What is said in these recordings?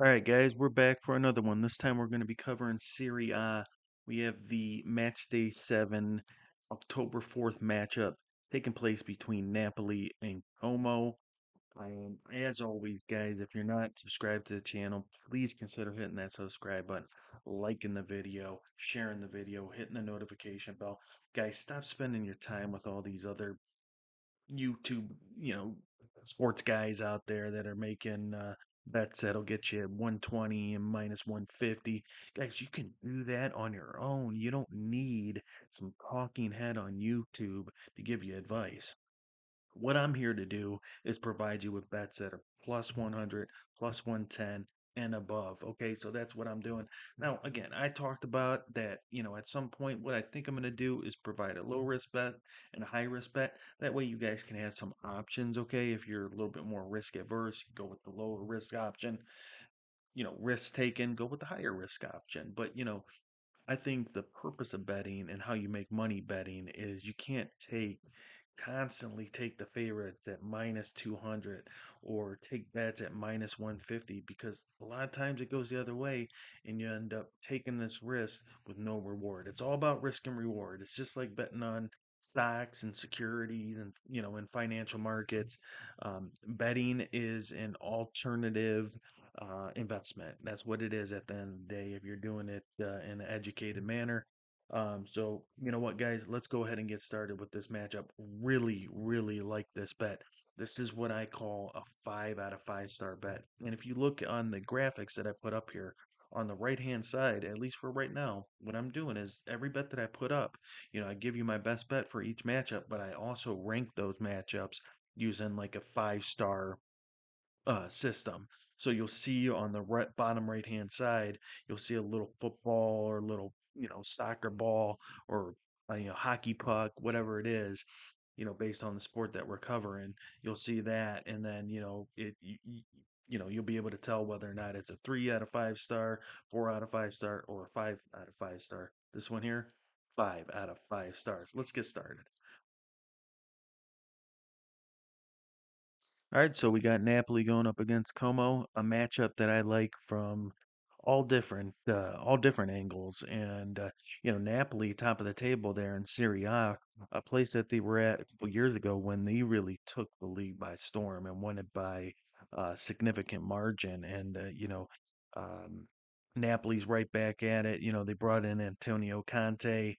All right, guys, we're back for another one. This time we're going to be covering Serie A. We have the Matchday 7 October 4th matchup taking place between Napoli and Como. As always, guys, if you're not subscribed to the channel, please consider hitting that subscribe button, liking the video, sharing the video, hitting the notification bell. Guys, stop spending your time with all these other YouTube, sports guys out there that are making bets that'll get you 120 and minus 150. Guys, you can do that on your own. You don't need some talking head on YouTube to give you advice. What I'm here to do is provide you with bets that are plus 100, plus 110, and above. Okay, so that's what I'm doing. Now, again, I talked about that, at some point, what I think I'm going to do is provide a low risk bet and a high risk bet. That way, you guys can have some options. Okay, if you're a little bit more risk averse, you go with the lower risk option. Risk taken, go with the higher risk option. But, I think the purpose of betting and how you make money betting is you can't constantly take the favorites at minus 200 or take bets at minus 150 because a lot of times it goes the other way and you end up taking this risk with no reward. It's all about risk and reward. It's just like betting on stocks and securities and in financial markets. Betting is an alternative investment. That's what it is at the end of the day if you're doing it in an educated manner. So you know what, guys, let's go ahead and get started with this matchup. Really, really like this bet. This is what I call a 5 out of 5 star bet. And if you look on the graphics that I put up here on the right hand side, at least for right now, what I'm doing is every bet that I put up, I give you my best bet for each matchup, but I also rank those matchups using like a 5 star system. So you'll see on the bottom right hand side, you'll see a little football or a little, soccer ball or hockey puck, whatever it is, based on the sport that we're covering. You'll see that, and then you'll be able to tell whether or not it's a 3 out of 5 star, 4 out of 5 star, or a 5 out of 5 star. This one here, 5 out of 5 stars. Let's get started. All right, so we got Napoli going up against Como, a matchup that I like from all different angles. And Napoli, top of the table there in Serie A, a place that they were at a couple years ago when they really took the league by storm and won it by significant margin. And um, Napoli's right back at it. They brought in Antonio Conte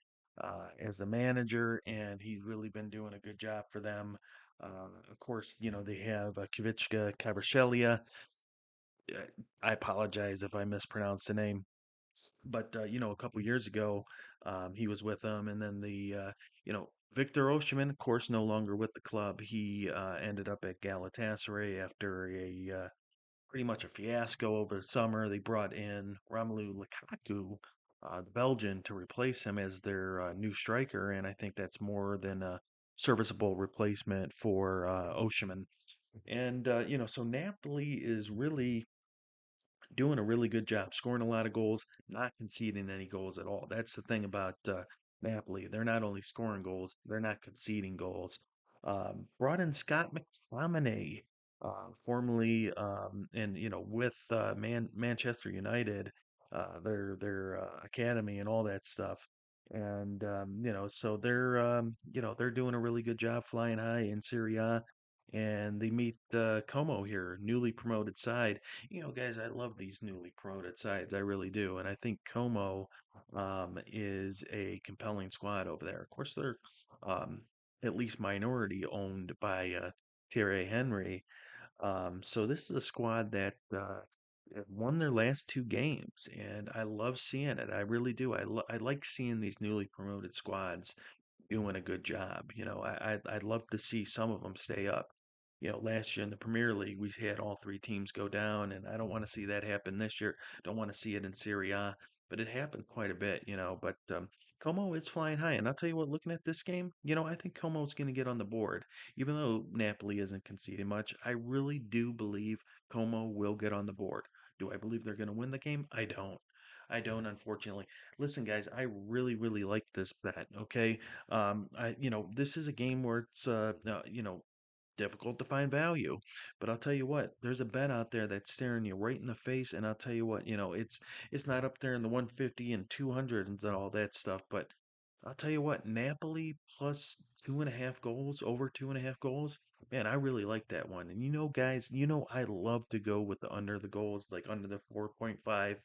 as the manager, and he's really been doing a good job for them. Of course, they have Kvichka Kvaratskhelia. uh, I apologize if I mispronounced the name, but a couple years ago, he was with them, and then Victor Osimhen, of course, no longer with the club. He ended up at Galatasaray after a pretty much a fiasco over the summer. They brought in Romelu Lukaku, the Belgian, to replace him as their new striker, and I think that's more than a serviceable replacement for Osimhen. And so Napoli is really doing a really good job, scoring a lot of goals, not conceding any goals at all. That's the thing about Napoli. They're not only scoring goals, they're not conceding goals. Brought in Scott McTominay, formerly, and with Manchester United, their academy and all that stuff. And so they're doing a really good job flying high in Serie A, and they meet Como here, newly promoted side. Guys, I love these newly promoted sides. I really do. And I think Como is a compelling squad over there. Of course, they're um, at least minority owned by Thierry Henry. So this is a squad that have won their last 2 games, and I love seeing it. I really do. I like seeing these newly promoted squads doing a good job. I'd love to see some of them stay up. Last year in the Premier League, we had all 3 teams go down, and I don't want to see that happen this year. Don't want to see it in Serie A, but it happened quite a bit. But Como is flying high, and I'll tell you what. Looking at this game, I think Como's going to get on the board, even though Napoli isn't conceding much. I really do believe Como will get on the board. Do I believe they're going to win the game? I don't. I don't, unfortunately. Listen, guys, I really, really like this bet. Okay, this is a game where it's difficult to find value. But I'll tell you what, there's a bet out there that's staring you right in the face, and I'll tell you what, it's not up there in the 150 and 200 and all that stuff, but I'll tell you what, Napoli plus 2.5 goals, over 2.5 goals. Man, I really like that one. And guys, I love to go with the under the goals, like under the 4.5,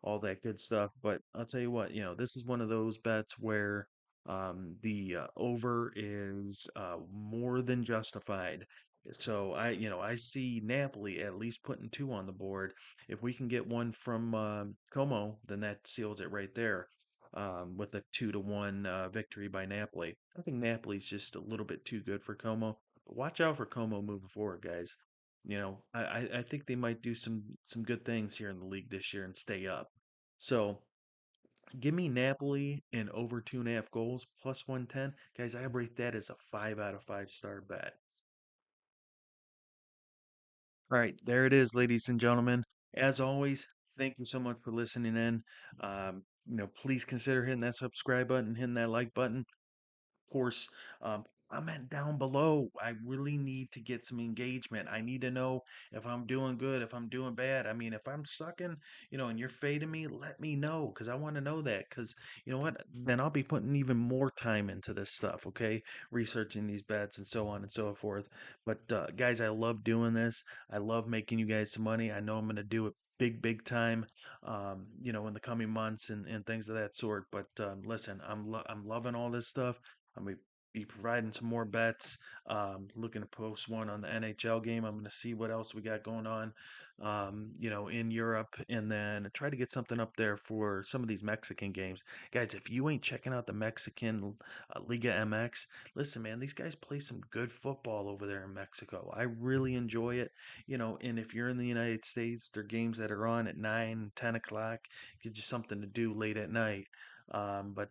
all that good stuff. But I'll tell you what, this is one of those bets where the over is more than justified. So I see Napoli at least putting two on the board. If we can get one from Como, then that seals it right there with a 2-1 victory by Napoli. I think Napoli's just a little bit too good for Como. But watch out for Como moving forward, guys. I think they might do some good things here in the league this year and stay up. So give me Napoli and over 2.5 goals plus 110. Guys, I rate that as a 5 out of 5 star bet. All right, there it is, ladies and gentlemen. As always, thank you so much for listening in. Please consider hitting that subscribe button, hitting that like button. Course, comment down below. I really need to get some engagement. I need to know if I'm doing good, if I'm doing bad. I mean, if I'm sucking, and you're fading me, let me know because I want to know that. Because you know what? Then I'll be putting even more time into this stuff, okay? Researching these bets and so on and so forth. But guys, I love doing this. I love making you guys some money. I know I'm going to do it big time in the coming months and things of that sort. But listen, I'm loving all this stuff. I'm gonna be providing some more bets. Looking to post one on the NHL game. I'm gonna see what else we got going on, in Europe, and then try to get something up there for some of these Mexican games. Guys, if you ain't checking out the Mexican Liga MX, listen, man, these guys play some good football over there in Mexico. I really enjoy it, and if you're in the United States, there are games that are on at 9, 10 o'clock. Gives you something to do late at night. But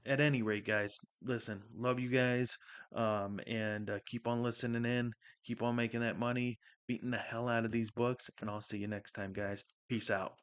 at any rate, guys, listen, love you guys, and keep on listening in, keep on making that money, beating the hell out of these books, and I'll see you next time, guys. Peace out.